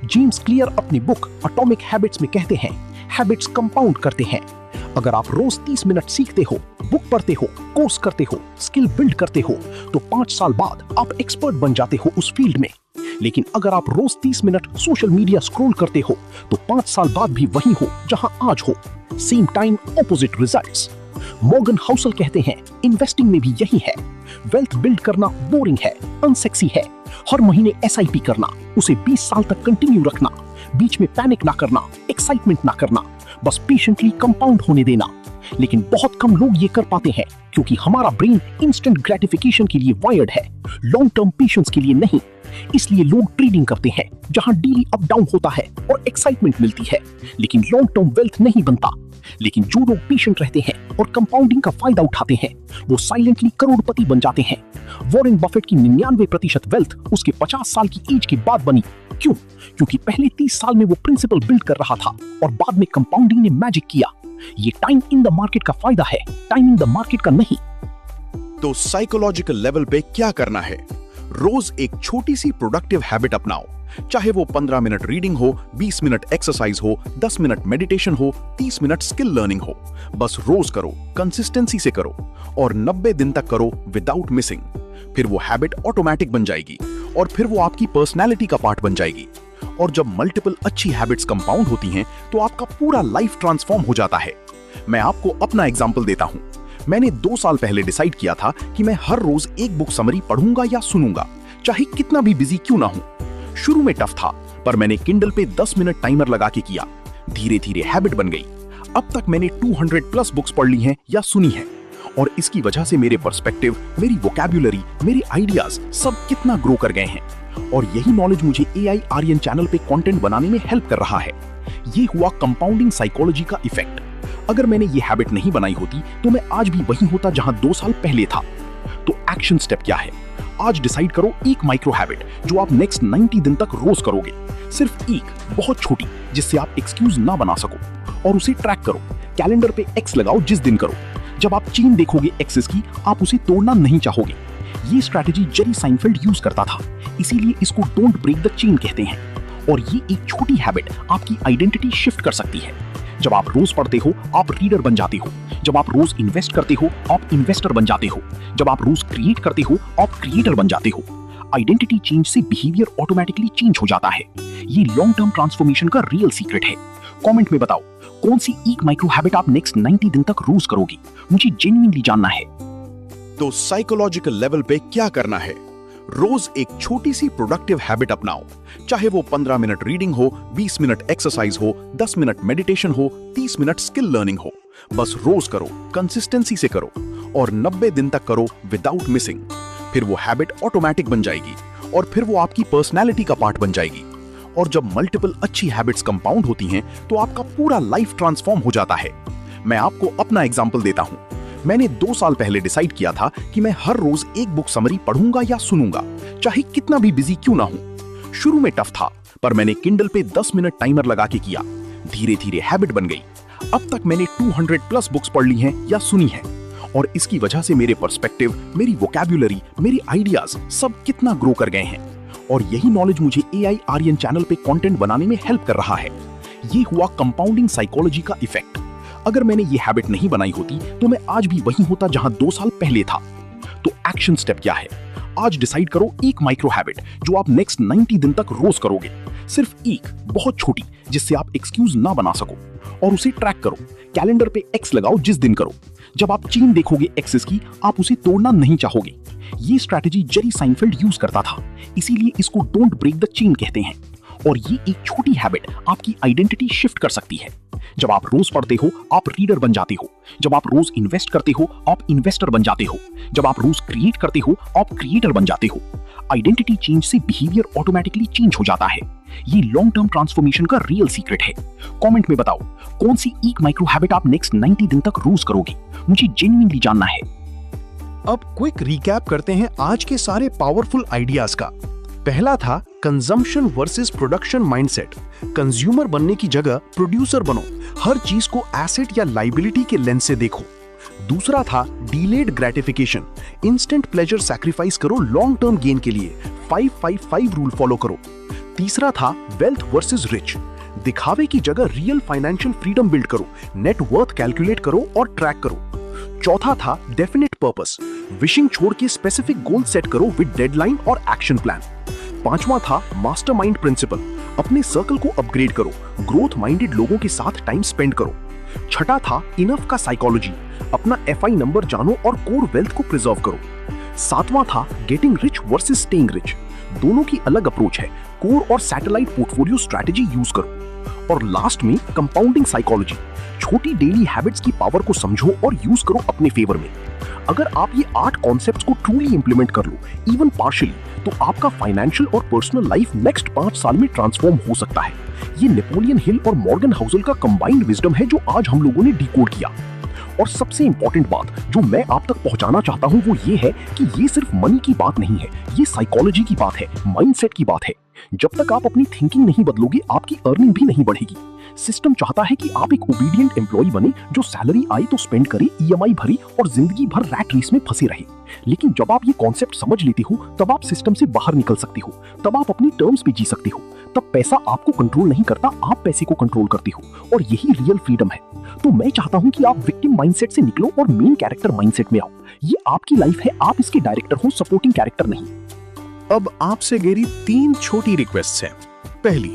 जेम्स क्लियर अपनी बुक एटॉमिक हैबिट्स में कहते हैं, हैबिट्स कंपाउंड करते हैं। अगर आप रोज 30 मिनट सीखते हो, बुक पढ़ते हो, कोर्स करते हो, स्किल बिल्ड करते हो, तो 5 साल बाद आप एक्सपर्ट बन जाते हो उस फील्ड में। लेकिन अगर आप रोज 30 मिनट सोशल मीडिया स्क्रॉल करते हो, तो 5 साल बाद भी वही हो जहां आज हो। Same time, opposite results. Morgan Housel कहते हैं, इन्वेस्टिंग में भी यही है। वेल्थ बिल्ड करना बोरिंग है, अनसेक्सी है। हर महीने एसआईपी करना, उसे 20 साल तक कंटिन्यू रखना, बीच में पैनिक ना करना, एक्साइटमेंट ना करना, बस पेशेंटली कंपाउंड होने देना। लेकिन बहुत कम लोग ये कर पाते हैं, क्योंकि हमारा ब्रेन इंस्टेंट ग्रेटिफिकेशन के लिए वायर्ड है, लॉन्ग टर्म पेशेंस के लिए नहीं। इसलिए लोग ट्रेडिंग करते हैं जहां डेली अप डाउन होता है और एक्साइटमेंट मिलती है, लेकिन लॉन्ग टर्म वेल्थ नहीं बनता। लेकिन जो लोग पेशेंट रहते हैं और कंपाउंडिंग का फायदा उठाते हैं, वो साइलेंटली करोड़पति बन जाते हैं। वॉरेन बफेट की 99% वेल्थ उसके 50 साल की एज के बाद बनी। क्यों? क्योंकि पहले 30 साल में वो प्रिंसिपल बिल्ड कर रहा था और बाद में कंपाउंडिंग ने मैजिक किया। ये टाइम इन द मार्केट का फायदा है, टाइमिंग द मार्केट का नहीं। तो साइकोलॉजिकल लेवल पे क्या करना है? रोज एक छोटी सी प्रोडक्टिव हैबिट अपनाओ, चाहे वो 15 मिनट रीडिंग हो, 20 मिनट एक्सरसाइज हो, 10 मिनट मेडिटेशन हो, 30 मिनट स्किल लर्निंग हो। बस रोज करो, कंसिस्टेंसी से करो और 90 दिन तक करो विदाउट मिसिंग। फिर वो हैबिट ऑटोमेटिक बन जाएगी और फिर वो आपकी पर्सनैलिटी का पार्ट बन जाएगी। और जब मल्टीपल अच्छी हैबिट्स कंपाउंड होती हैं, तो आपका पूरा लाइफ ट्रांसफॉर्म हो जाता है। मैं आपको अपना एग्जांपल देता हूं। मैंने 2 साल पहले डिसाइड किया था कि मैं हर रोज एक बुक समरी पढ़ूंगा या सुनूंगा, चाहे कितना भी बिजी क्यों ना हूं। शुरू में टफ था, पर मैंने किंडल पे 10 मिनट टाइमर लगा के किया। धीरे धीरे हैबिट बन गई। अब तक मैंने 200+ बुक्स पढ़ ली हैं या सुनी हैं, और इसकी वजह से मेरे पर्सपेक्टिव, मेरी वोकैब्युलरी, मेरे आइडियाज सब कितना ग्रो कर गए हैं। और यही नॉलेज मुझे AI आर्यन चैनल पे कंटेंट बनाने में हेल्प कर रहा है। ये हुआ कंपाउंडिंग साइकोलॉजी का इफेक्ट। अगर मैंने ये हैबिट नहीं बनाई होती, तो मैं आज भी वहीं होता जहां 2 साल पहले था। तो एक्शन स्टेप क्या है? आज डिसाइड करो एक माइक्रो हैबिट जो आप नेक्स्ट 90 दिन तक रोज करोगे। सिर्फ एक, बहुत छोटी, जिससे आप एक्सक्यूज ना बना सको, और उसे ट्रैक करो। कैलेंडर पे X लगाओ जिस दिन करो। जब आप चेन देखोगे एक्सेस की, आप उसे तोड़ना नहीं चाहोगे। ये स्ट्रैटेजी जेरी साइनफेल्ड यूज करता था, इसीलिए इसको डोंट ब्रेक द चेन कहते हैं। और ये एक छोटी हैबिट आपकी आइडेंटिटी शिफ्ट कर सकती है। जब आप रोज पढ़ते हो आप रीडर बन जाते हो, जब आप रोज इन्वेस्ट करते हो आप इन्वेस्टर बन जाते हो, जब आप रोज क्रिएट करते हो आप क्रिएटर बन जाते हो। आइडेंटिटी चेंज से बिहेवियर ऑटोमेटिकली चेंज हो जाता है। ये लॉन्ग टर्म ट्रांसफॉर्मेशन का रियल सीक्रेट है। कमेंट में बताओ कौन सी एक माइक्रो हैबिट आप नेक्स्ट 90 दिन तक रोज करोगी, मुझे जेन्युइनली जानना है। तो साइकोलॉजिकल लेवल पे क्या करना है? रोज एक छोटी सी प्रोडक्टिव हैबिट अपनाओ, चाहे वो 15 मिनट रीडिंग हो, 20 मिनट एक्सरसाइज हो, 10 मिनट मेडिटेशन हो, 30 मिनट स्किल लर्निंग हो। बस रोज करो, कंसिस्टेंसी से करो और 90 दिन तक करो विदाउट मिसिंग। फिर वो हैबिट ऑटोमेटिक बन जाएगी और फिर वो आपकी पर्सनैलिटी का पार्ट बन जाएगी। और जब मल्टीपल अच्छी हैबिट्स कंपाउंड होती हैं तो आपका पूरा लाइफ ट्रांसफॉर्म हो जाता है। मैं आपको अपना एग्जांपल देता हूं। मैंने 2 साल पहले डिसाइड किया था कि मैं हर रोज एक बुक समरी पढ़ूंगा या सुनूंगा, चाहे कितना भी बिजी क्यों ना हूं। शुरू में टफ था, पर मैंने किंडल पे 10 मिनट टाइमर लगा के किया। धीरे धीरे हैबिट बन गई। अब तक मैंने 200 प्लस बुक्स पढ़ ली हैं या सुनी हैं और इसकी वजह से मेरे पर्सपेक्टिव, मेरी वोकैब्युलरी, मेरी आइडियाज सब कितना ग्रो कर गए हैं। और यही नॉलेज मुझे AI आर्यन चैनल पे कंटेंट बनाने में हेल्प कर रहा है। ये हुआ कंपाउंडिंग साइकोलॉजी का इफेक्ट। अगर मैंने ये हैबिट नहीं बनाई होती तो मैं आज भी वहीं होता जहां 2 साल पहले था। तो एक्शन स्टेप क्या है? आज डिसाइड करो एक माइक्रो हैबिट जो आप नेक्स्ट 90 दिन तक रोज करोगे। सिर्फ एक, बहुत छोटी, जिससे आप एक्सक्यूज ना बना सको, और उसे ट्रैक करो। कैलेंडर पे X लगाओ जिस दिन करो। जब आप चेन देखोगे एक्सेस की, आप उसे तोड़ना नहीं चाहोगे। ये स्ट्रैटेजी जेरी साइनफेल्ड यूज करता था, इसीलिए इसको डोंट ब्रेक द चेन कहते हैं। और ये एक छोटी हैबिट आपकी आइडेंटिटी शिफ्ट कर सकती है। जब आप रोज पढ़ते हो आप रीडर बन जाते हो, जब आप रोज इन्वेस्ट करते हो आप इन्वेस्टर बन जाते हो, जब आप रोज क्रिएट करते हो आप क्रिएटर बन जाते हो। आइडेंटिटी चेंज से बिहेवियर ऑटोमेटिकली चेंज हो जाता है। ये लॉन्ग टर्म ट्रांसफॉर्मेशन का रियल सीक्रेट है। कमेंट में बताओ कौन सी एक माइक्रो हैबिट आप नेक्स्ट 90 दिन तक रोज करोगी, मुझे जेन्युइनली जानना है। अब क्विक रिकैप करते हैं आज के सारे पावरफुल आइडियाज का। पहला था consumption versus production mindset. Consumer बनने की जगह प्रोड्यूसर बनो, हर चीज को एसेट या लाइबिलिटी के लेंस से देखो। दूसरा था delayed gratification, instant pleasure sacrifice करो लॉन्ग टर्म गेन के लिए, 5-5-5 रूल फॉलो करो। तीसरा था वेल्थ वर्सेस रिच, दिखावे की जगह रियल फाइनेंशियल फ्रीडम बिल्ड करो, नेट वर्थ कैलकुलेट करो और ट्रैक करो। चौथा था डेफिनेट पर्पस, विशिंग छोड़ के स्पेसिफिक गोल सेट करो विद डेडलाइन और एक्शन प्लान। पांचवा था मास्टरमाइंड प्रिंसिपल, अपने सर्कल को अपग्रेड करो, ग्रोथ माइंडेड लोगों के साथ टाइम स्पेंड करो। छठा था इनफ का साइकोलॉजी, अपना FI नंबर जानो और कोर वेल्थ को प्रिजर्व करो। सातवां था getting rich versus staying rich, दोनों की अलग अप्रोच है, कोर और सैटेलाइट पोर्टफोलियो स्ट्रैटेजी यूज करो। और लास्ट में कंपाउंडिंग साइकोलॉजी, छोटी डेली हैबिट्स की पावर को समझो और यूज करो अपने फेवर में। अगर आप ये 8 कॉन्सेप्ट्स को ट्रूली इंप्लीमेंट कर लो, इवन पार्शियली, तो आपका फाइनेंशियल और पर्सनल लाइफ नेक्स्ट 5 साल में ट्रांसफॉर्म हो सकता है। ये नेपोलियन हिल और मॉर्गन हाउसल का कंबाइंड विजडम है जो आज हम लोगों ने डिकोड किया। और सबसे इंपॉर्टेंट बात जो मैं आप तक पहुंचाना चाहता हूं वो ये है कि ये सिर्फ मनी की बात नहीं है, ये साइकोलॉजी की बात है, माइंडसेट की बात है। जब तक आप अपनी थिंकिंग नहीं बदलोगे आपकी अर्निंग भी नहीं बढ़ेगी। सिस्टम चाहता है कि आप एक ओबीडिएंट एम्प्लॉय बने जो सैलरी आई तो स्पेंड करे, EMI भरी और जिंदगी भर रैट रेस में फंसे रहे। लेकिन जब आप ये कॉन्सेप्ट समझ लेते हो तब आप सिस्टम से बाहर निकल सकते हो, तब आप अपनी टर्म्स पे जी सकते हो, तब पैसा आपको कंट्रोल नहीं करता, आप पैसे को कंट्रोल करते हो। और यही रियल फ्रीडम है। तो मैं चाहता हूं कि आप विक्टिम माइंडसेट से निकलो और मेन कैरेक्टर माइंडसेट में आओ। ये आपकी लाइफ है, आप इसके डायरेक्टर हो, सपोर्टिंग कैरेक्टर नहीं। अब आपसे मेरी 3 छोटी रिक्वेस्ट हैं। पहली,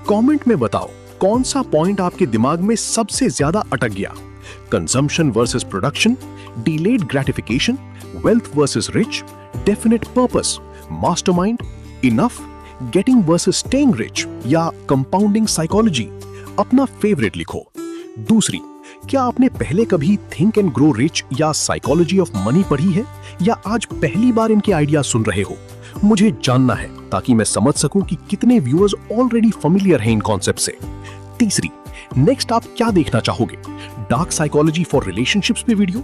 कमेंट में बताओ कौन सा पॉइंट आपके दिमाग में सबसे ज्यादा अटक गया। Consumption versus production, delayed gratification, wealth versus rich, definite purpose, mastermind, enough, getting versus staying rich या कंपाउंडिंग साइकोलॉजी। अपना फेवरेट लिखो। दूसरी, क्या आपने पहले कभी थिंक एंड ग्रो रिच या साइकोलॉजी ऑफ मनी पढ़ी है या आज पहली बार इनके आइडिया सुन रहे हो? मुझे जानना है ताकि मैं समझ सकूं कि कितने व्यूअर्स ऑलरेडी फैमिलियर हैं इन कॉन्सेप्ट से। तीसरी, नेक्स्ट आप क्या देखना चाहोगे? डार्क साइकोलॉजी फॉर रिलेशनशिप्स पे वीडियो,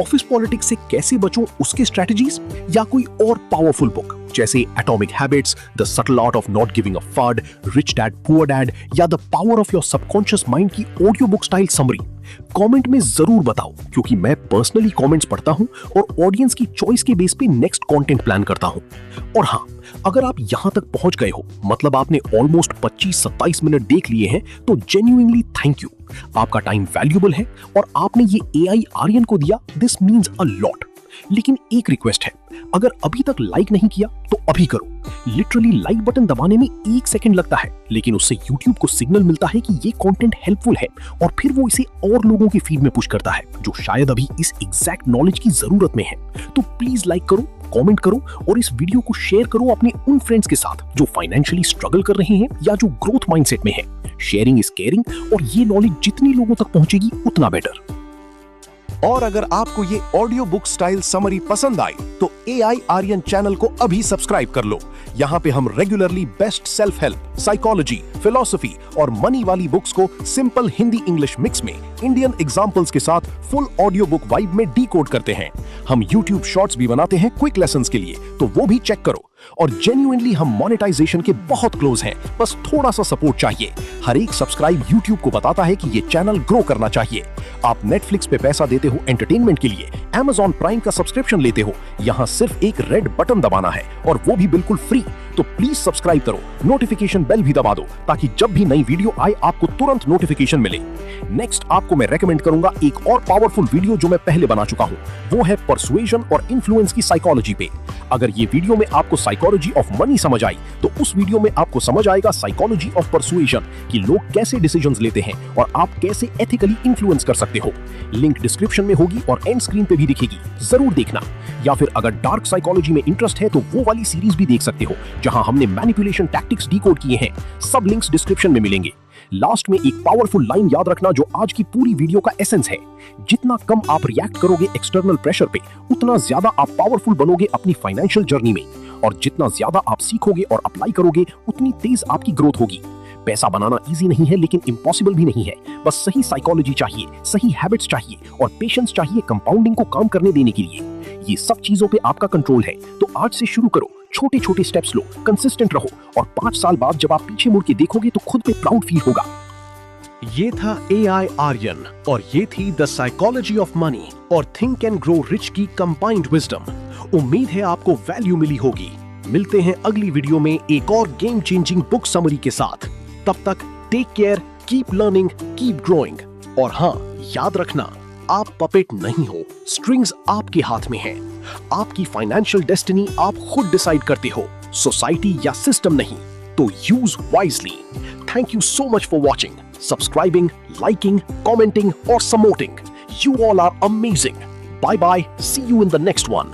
ऑफिस पॉलिटिक्स से कैसे बचूं उसके स्ट्रेटजीज, या कोई और पावरफुल बुक जैसे atomic habits, the subtle art of not giving a fuck, rich dad poor dad या the power of your subconscious mind की audio book style summary? Comment में जरूर बताओ, क्योंकि मैं पर्सनली कमेंट्स पढ़ता हूं और ऑडियंस की चॉइस के बेस पे नेक्स्ट कंटेंट प्लान करता हूं। और हाँ, अगर आप यहां तक पहुंच गए हो, मतलब आपने ऑलमोस्ट 25-27 मिनट देख लिए हैं, तो जेन्युइनली थैंक यू। आपका टाइम वैल्यूएबल है और आपने ये AI आर्यन को दिया, दिस मीन्स अ लॉट। लेकिन एक रिक्वेस्ट है, अगर अभी तक लाइक नहीं किया तो अभी करो। लिटरली लाइक बटन दबाने में 1 सेकंड लगता है, लेकिन उससे YouTube को सिग्नल मिलता है कि ये कंटेंट हेल्पफुल है और फिर वो इसे और लोगों की फीड में पुश करता है जो शायद अभी इस एग्जैक्ट नॉलेज की जरूरत में है। तो प्लीज लाइक करो, कमेंट करो और इस वीडियो को शेयर करो अपने उन फ्रेंड्स के साथ जो फाइनेंशियली स्ट्रगल कर रहे हैं या जो ग्रोथ माइंडसेट में है। शेयरिंग इज केयरिंग और ये नॉलेज जितनी लोगों तक पहुंचेगी उतना बेटर। और अगर आपको ये ऑडियो बुक स्टाइल समरी पसंद आई तो AI आर्यन चैनल को अभी सब्सक्राइब कर लो। यहाँ पे हम regularly best self help, psychology, philosophy और मनी वाली बुक्स को सिंपल हिंदी इंग्लिश मिक्स में इंडियन एग्जांपल्स के साथ फुल ऑडियो बुक वाइब में डीकोड करते हैं। हम YouTube शॉर्ट्स भी बनाते हैं क्विक लेसन्स के लिए, तो वो भी चेक करो। और जेन्युइनली हम मोनेटाइजेशन के बहुत क्लोज हैं, बस थोड़ा सा सपोर्ट चाहिए। हर एक सब्सक्राइब YouTube को बताता है कि ये चैनल ग्रो करना चाहिए। आप Netflix पे पैसा देते हो एंटरटेनमेंट के लिए, Amazon प्राइम का सब्सक्रिप्शन लेते हो, यहाँ सिर्फ एक रेड बटन दबाना है और वो भी बिल्कुल फ्री। तो प्लीज सब्सक्राइब करो, नोटिफिकेशन बेल भी दबा दो ताकि जब भी नई वीडियो आए आपको तुरंत नोटिफिकेशन मिले। नेक्स्ट आपको मैं रेकमेंड करूंगा एक और पावरफुल वीडियो जो मैं पहले बना चुका हूं, वो है परसुएजन और इन्फ्लुएंस की साइकोलॉजी पे। अगर ये वीडियो में आपको साइकोलॉजी ऑफ मनी समझ आई तो उस वीडियो में आपको समझ आएगा साइकोलॉजी ऑफ परसुएजन कि लोग कैसे डिसीजंस लेते हैं और आप कैसे एथिकली इन्फ्लुएंस कर सकते हो। लिंक डिस्क्रिप्शन में होगी और एंड स्क्रीन पे भी दिखेगी, जरूर देखना। या फिर अगर डार्क साइकोलॉजी में इंटरेस्ट है तो वो वाली सीरीज भी देख सकते हो जहां हमने मैनिपुलेशन टैक्टिक्स डिकोड किए हैं। सब लिंक्स डिस्क्रिप्शन में मिलेंगे। लास्ट में एक पावरफुल लाइन याद रखना जो आज की पूरी वीडियो का एसेंस है। जितना कम आप रिएक्ट करोगे एक्सटर्नल प्रेशर पे, उतना ज्यादा आप पावरफुल बनोगे अपनी फाइनेंशियल जर्नी में। और जितना ज्यादा आप सीखोगे और अप्लाई करोगे, उतनी तेज आपकी ग्रोथ होगी। पैसा बनाना इजी नहीं है, लेकिन इम्पॉसिबल भी नहीं है। बस सही साइकोलॉजी चाहिए, सही हैबिट्स चाहिए और पेशेंस चाहिए कंपाउंडिंग को काम करने देने के लिए। ये सब चीजों पे आपका कंट्रोल है, तो आज से शुरू करो। छोटे छोटे स्टेप्स लो, कंसिस्टेंट रहो और 5 साल बाद जब आप पीछे मुड़ के देखोगे तो खुद पे प्राउड फील होगा। ये था AI आर्यन और ये थी द साइकोलॉजी ऑफ मनी और थिंक एंड ग्रो रिच की कंबाइंड विजडम। उम्मीद है आपको वैल्यू मिली होगी। मिलते हैं अगली वीडियो में एक और गेम चेंजिंग बुक समरी के साथ। तब तक take care, keep learning, keep growing. और हाँ, याद रखना, आप पपेट नहीं हो, स्ट्रिंग्स आपके हाथ में हैं। आपकी फाइनेंशियल डेस्टिनी आप खुद डिसाइड करते हो, सोसाइटी या सिस्टम नहीं। तो use wisely. Thank you so much for watching, subscribing, liking, commenting और supporting. You all are amazing. Bye bye. See you in the next one.